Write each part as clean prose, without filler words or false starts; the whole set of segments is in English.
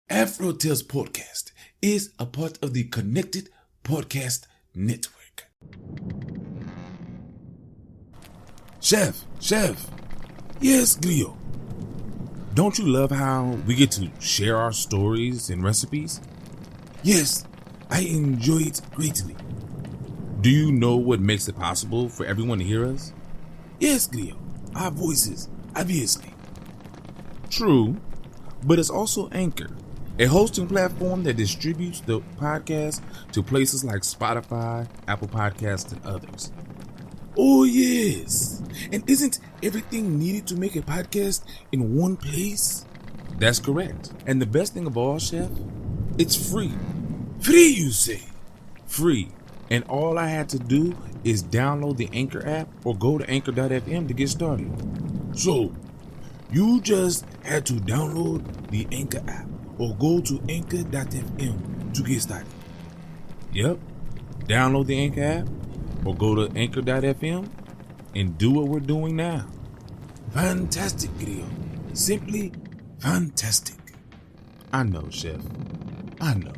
Tales Podcast is a part of the Connected Podcast Network. Chef. Yes, Glio. Don't you love how we get to share our stories and recipes? Yes, I enjoy it greatly. Do you know what makes it possible for everyone to hear us? Yes, Glio. Our voices, obviously. True, but it's also Anchor, a hosting platform that distributes the podcast to places like Spotify, Apple Podcasts, and others. Oh, yes. And isn't everything needed to make a podcast in one place? That's correct. And the best thing of all, Chef, it's free. Free, you say? Free. And all I had to do is download the Anchor app or go to anchor.fm to get started. So, you just had to download the Anchor app or go to anchor.fm to get started. Yep. Download the Anchor app or go to anchor.fm and do what we're doing now. Fantastic, Grio. Simply fantastic. I know, Chef. I know.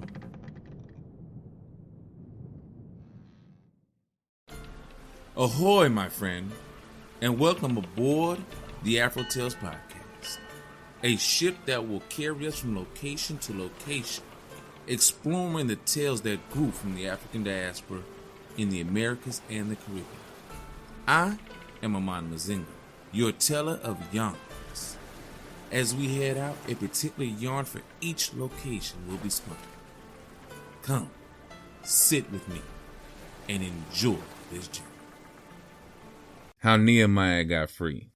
Ahoy, my friend, and welcome aboard the AfroTales Podcast, a ship that will carry us from location to location, exploring the tales that grew from the African diaspora in the Americas and the Caribbean. I am Amon Mazinga, your teller of yarns. As we head out, a particular yarn for each location will be spun. Come, sit with me, and enjoy this journey. How Nehemiah got free.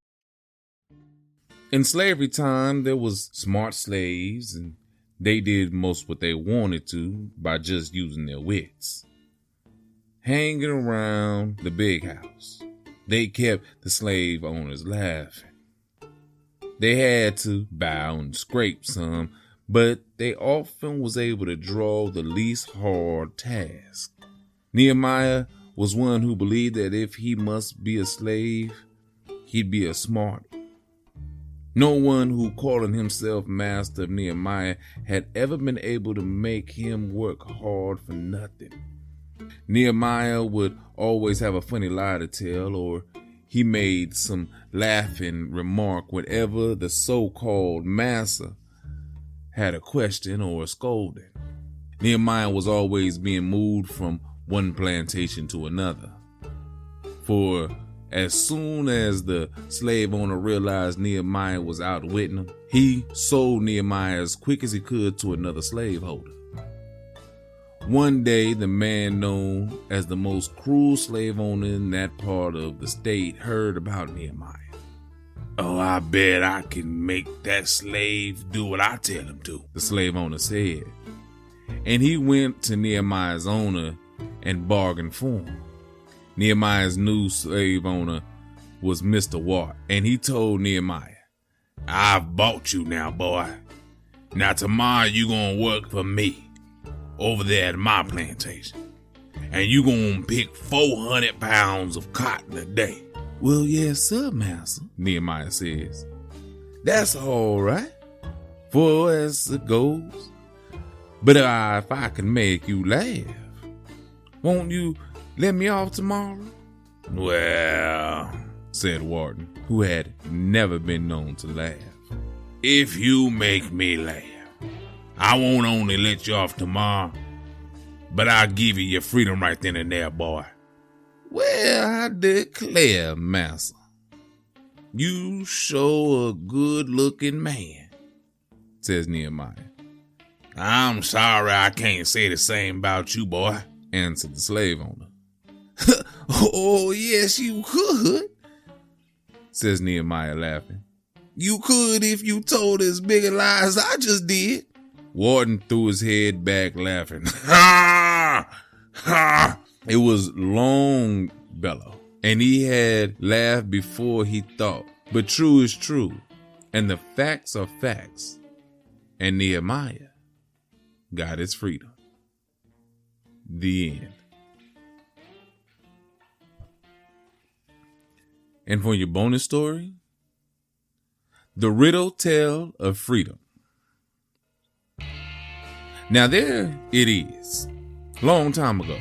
In slavery time, there was smart slaves, and they did most what they wanted to by just using their wits. Hanging around the big house, they kept the slave owners laughing. They had to bow and scrape some, but they often was able to draw the least hard task. Nehemiah was one who believed that if he must be a slave, he'd be a smart. No one who calling himself master of Nehemiah had ever been able to make him work hard for nothing. Nehemiah would always have a funny lie to tell, or he made some laughing remark whenever the so-called master had a question or a scolding. Nehemiah was always being moved from one plantation to another. For as soon as the slave owner realized Nehemiah was outwitting him, he sold Nehemiah as quick as he could to another slaveholder. One day, the man known as the most cruel slave owner in that part of the state heard about Nehemiah. "Oh, I bet I can make that slave do what I tell him to," the slave owner said. And he went to Nehemiah's owner and bargained for him. Nehemiah's new slave owner was Mr. Watt, and he told Nehemiah, "I've bought you now, boy. Now tomorrow you gonna work for me over there at my plantation, and you gonna pick 400 pounds of cotton a day." "Well, yes, sir, master," Nehemiah says. "That's all right, for as it goes. But if I can make you laugh, won't you let me off tomorrow?" "Well," said Wharton, who had never been known to laugh, "if you make me laugh, I won't only let you off tomorrow, but I'll give you your freedom right then and there, boy." "Well, I declare, master, you show a good-looking man," says Nehemiah. "I'm sorry I can't say the same about you, boy," answered the slave owner. "Oh, yes, you could," says Nehemiah, laughing. "You could if you told as big a lie as I just did." Wharton threw his head back, laughing. "Ha! Ha!" It was Longbellow, and he had laughed before he thought. But true is true, and the facts are facts, and Nehemiah got his freedom. The end. And for your bonus story, the riddle tale of freedom. Now there it is. Long time ago,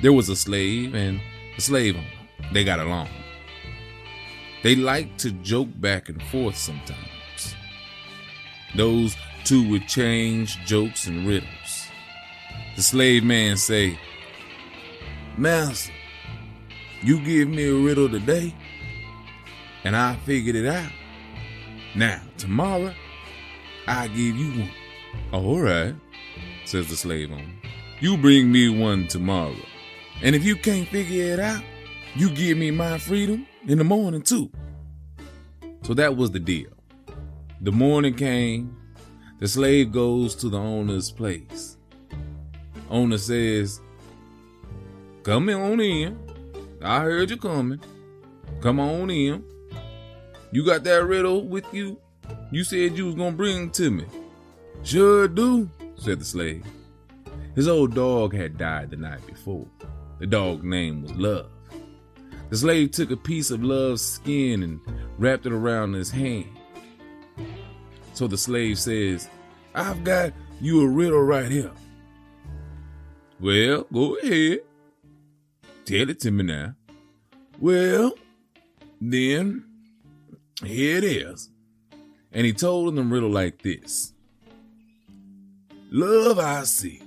there was a slave and a slave owner. They got along. They liked to joke back and forth sometimes. Those two would change jokes and riddles. The slave man say, "Master, you give me a riddle today, and I figured it out. Now, tomorrow, I give you one." "All right," says the slave owner. "You bring me one tomorrow. And if you can't figure it out, you give me my freedom in the morning too." So that was the deal. The morning came. The slave goes to the owner's place. Owner says, "Come on in. I heard you coming. Come on in. You got that riddle with you? You said you was gonna bring it to me." "Sure do," said the slave. His old dog had died the night before. The dog's name was Love. The slave took a piece of Love's skin and wrapped it around his hand. So the slave says, "I've got you a riddle right here." "Well, go ahead. Tell it to me now." "Well, then, here it is." And he told him the riddle like this. "Love I see,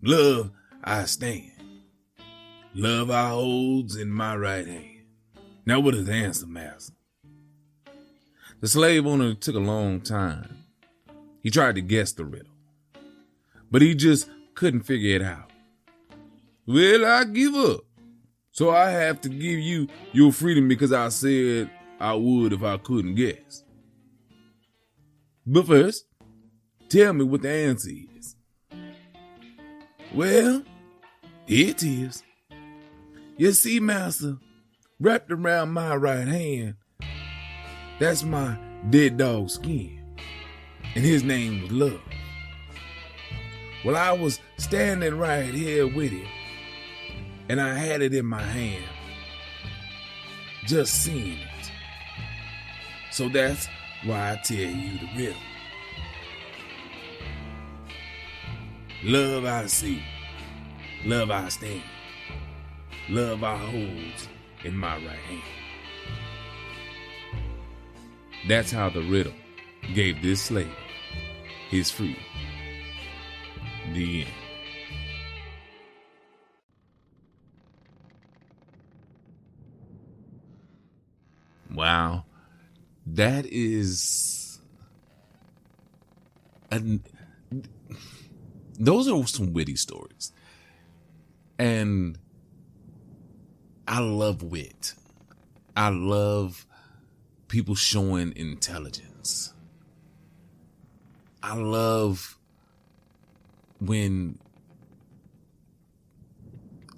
love I stand, love I holds in my right hand." Now what is the answer, master? The slave owner took a long time. He tried to guess the riddle, but he just couldn't figure it out. "Well, I give up. So I have to give you your freedom because I said I would if I couldn't guess. But first, tell me what the answer is." "Well, here it is. You see, master, wrapped around my right hand, that's my dead dog's skin, and his name was Love. Well, I was standing right here with him, and I had it in my hand, just seeing it. So that's why I tell you the riddle. Love I see, love I stand, love I hold in my right hand." That's how the riddle gave this slave his freedom. The end. Wow, that is those are some witty stories. And I love wit. I love people showing intelligence. I love when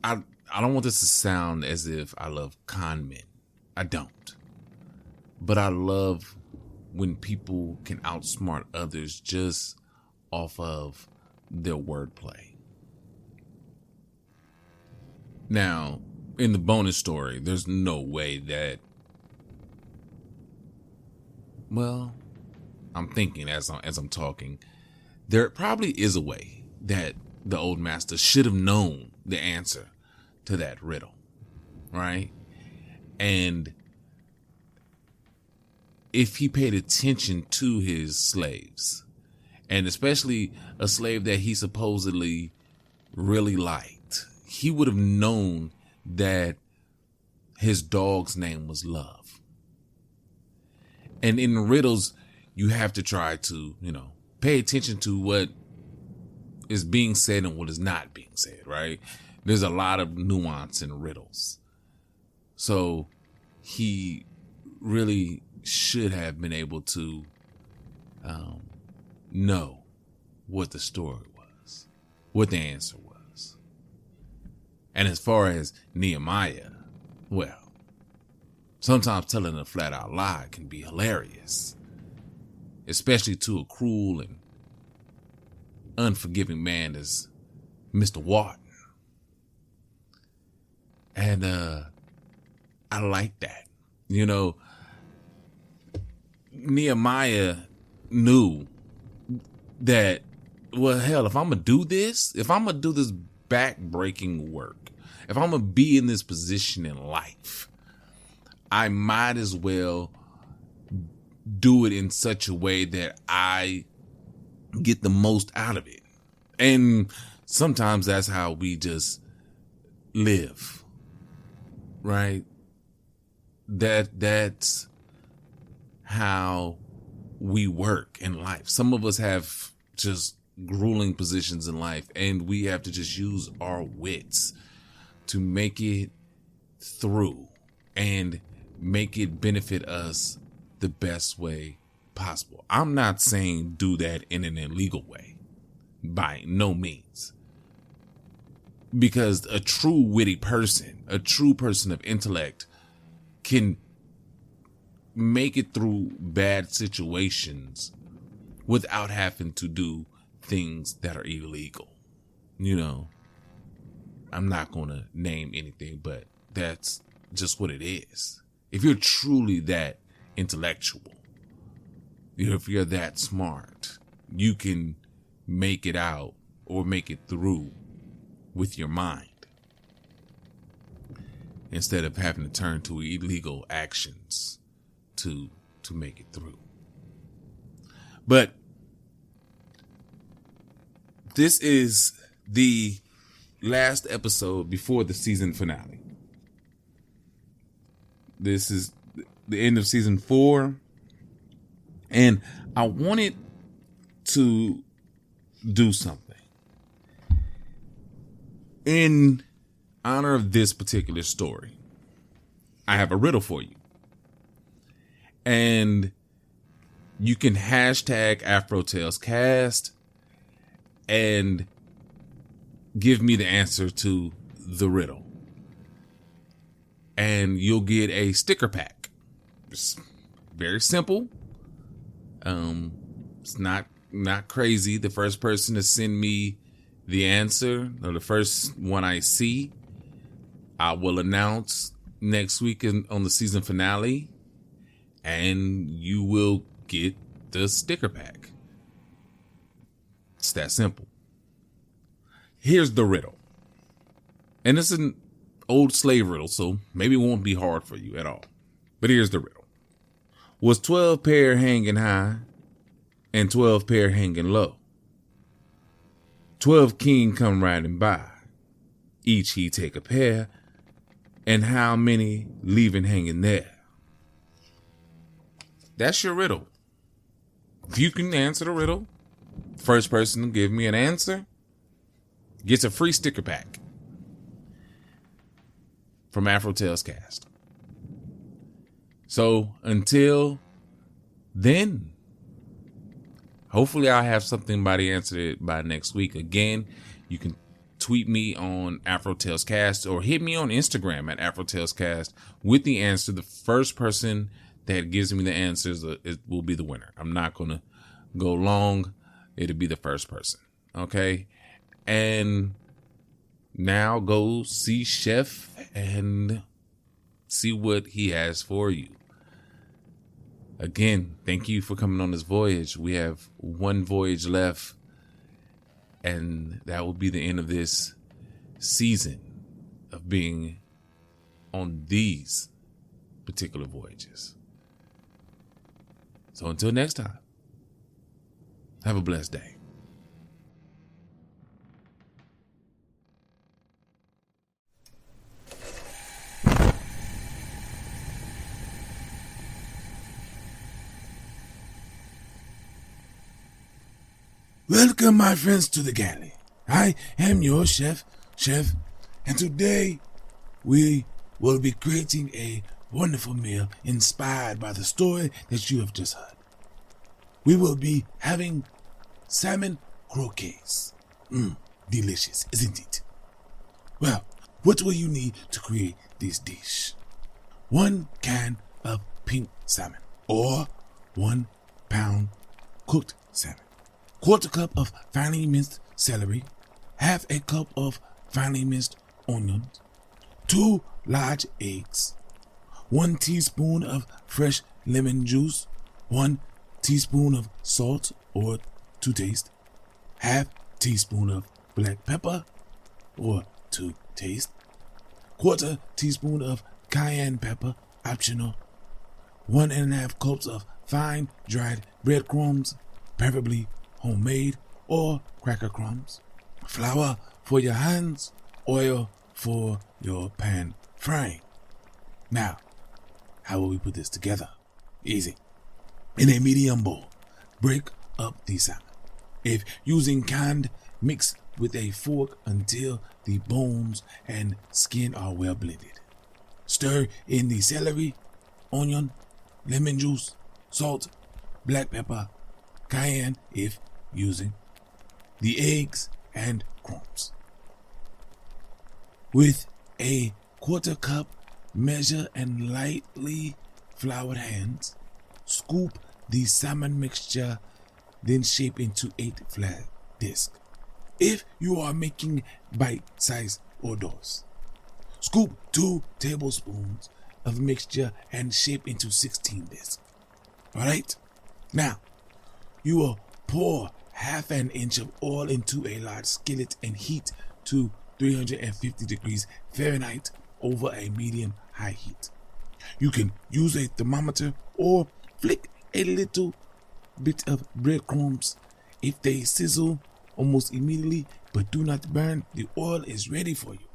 I don't want this to sound as if I love con men. I don't. But I love when people can outsmart others just off of their wordplay. Now, in the bonus story, there's no way that, well, I'm thinking as I'm talking, there probably is a way that the old master should have known the answer to that riddle, right? And if he paid attention to his slaves, and especially a slave that he supposedly really liked, he would have known that his dog's name was Love. And in riddles, you have to try to, pay attention to what is being said and what is not being said, right? There's a lot of nuance in riddles. So he really should have been able to know what the story was, what the answer was. And as far as Nehemiah, well, sometimes telling a flat out lie can be hilarious, especially to a cruel and unforgiving man as Mr. Wharton. And I like that. Nehemiah knew that well, hell, if I'm going to do this back-breaking work, if I'm going to be in this position in life, I might as well do it in such a way that I get the most out of it. And sometimes that's how we just live, right? That's how we work in life. Some of us have just grueling positions in life, and we have to just use our wits to make it through and make it benefit us the best way possible. I'm not saying do that in an illegal way, by no means. Because a true witty person, a true person of intellect, can make it through bad situations without having to do things that are illegal. You know, I'm not going to name anything, but that's just what it is. If you're truly that intellectual, if you're that smart, you can make it out or make it through with your mind instead of having to turn to illegal actions to make it through. But this is the last episode before the season finale. This is the end of season 4. And I wanted to do something in honor of this particular story. I have a riddle for you. And you can hashtag AfroTalesCast and give me the answer to the riddle. And you'll get a sticker pack. It's very simple. It's not crazy. The first person to send me the answer, or the first one I see, I will announce next week on the season finale, and you will get the sticker pack. It's that simple. Here's the riddle. And it's an old slave riddle, so maybe it won't be hard for you at all. But here's the riddle. Was 12 pair hanging high and 12 pair hanging low? 12 king come riding by. Each he take a pair, and how many leaving hanging there? That's your riddle. If you can answer the riddle, first person to give me an answer gets a free sticker pack from AfroTalesCast. So until then, hopefully I'll have something by the answer by next week. Again, you can tweet me on AfroTalesCast or hit me on Instagram at AfroTalesCast with the answer. The first person that gives me the answers it will be the winner. I'm not going to go long. It'll be the first person. Okay. And now go see Chef and see what he has for you. Again, thank you for coming on this voyage. We have one voyage left, and that will be the end of this season of being on these particular voyages. So until next time, have a blessed day. Welcome, my friends, to the Galley. I am your chef, and today we will be creating a wonderful meal inspired by the story that you have just heard. We will be having salmon croquettes. Delicious, isn't it? Well, what will you need to create this dish? 1 can of pink salmon, or 1 pound cooked salmon. 1/4 cup of finely minced celery, 1/2 cup of finely minced onions, 2 large eggs, 1 teaspoon of fresh lemon juice, 1 teaspoon of salt or to taste, half teaspoon of black pepper or to taste, quarter teaspoon of cayenne pepper, optional, 1.5 cups of fine dried breadcrumbs, preferably homemade or cracker crumbs, flour for your hands, oil for your pan frying. Now, how will we put this together? Easy. In a medium bowl, break up the salmon. If using canned, mix with a fork until the bones and skin are well blended. Stir in the celery, onion, lemon juice, salt, black pepper, cayenne if using, the eggs and crumbs. With a quarter cup, measure and lightly floured hands, scoop the salmon mixture, then shape into 8 flat discs. If you are making bite-sized hors d'oeuvres, scoop 2 tablespoons of mixture and shape into 16 discs. Alright? Now, you will pour half an inch of oil into a large skillet and heat to 350 degrees Fahrenheit over a medium-high heat. You can use a thermometer or flick a little bit of breadcrumbs. If they sizzle almost immediately but do not burn, the oil is ready for you.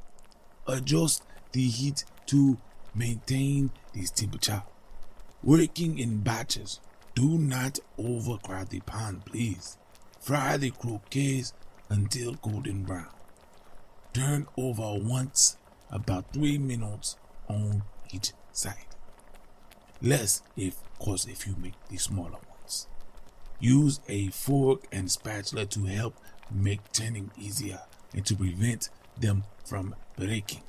Adjust the heat to maintain this temperature. Working in batches. Do not overcrowd the pan, please. Fry the croquettes until golden brown. Turn over once, about 3 minutes on each side. Less, of course, if you make the smaller ones. Use a fork and spatula to help make turning easier and to prevent them from breaking.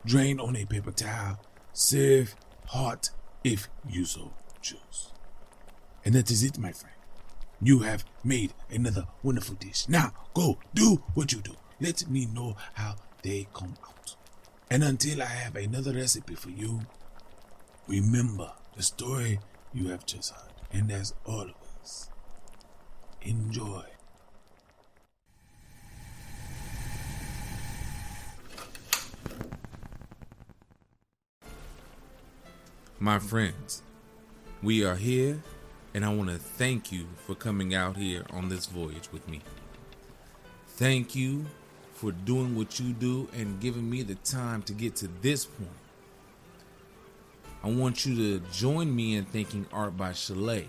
Drain on a paper towel. Serve hot if you so choose. And that is it, my friend. You have made another wonderful dish. Now, go do what you do. Let me know how they come out. And until I have another recipe for you, remember the story you have just heard. And as always, enjoy. My friends, we are here, and I want to thank you for coming out here on this voyage with me. Thank you for doing what you do and giving me the time to get to this point. I want you to join me in thanking Art by Chalet.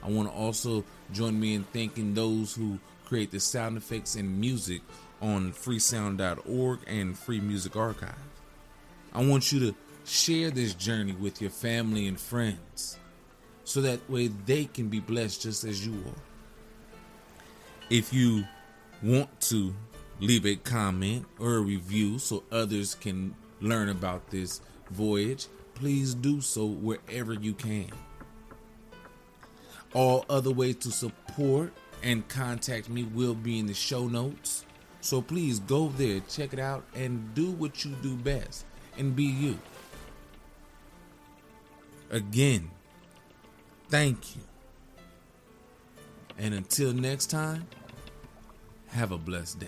I want to also join me in thanking those who create the sound effects and music on freesound.org and Free Music Archive. I want you to share this journey with your family and friends so that way they can be blessed just as you are. If you want to leave a comment or a review so others can learn about this voyage, please do so wherever you can. All other ways to support and contact me will be in the show notes. So please go there, check it out, and do what you do best and be you. Again, thank you. And until next time, have a blessed day.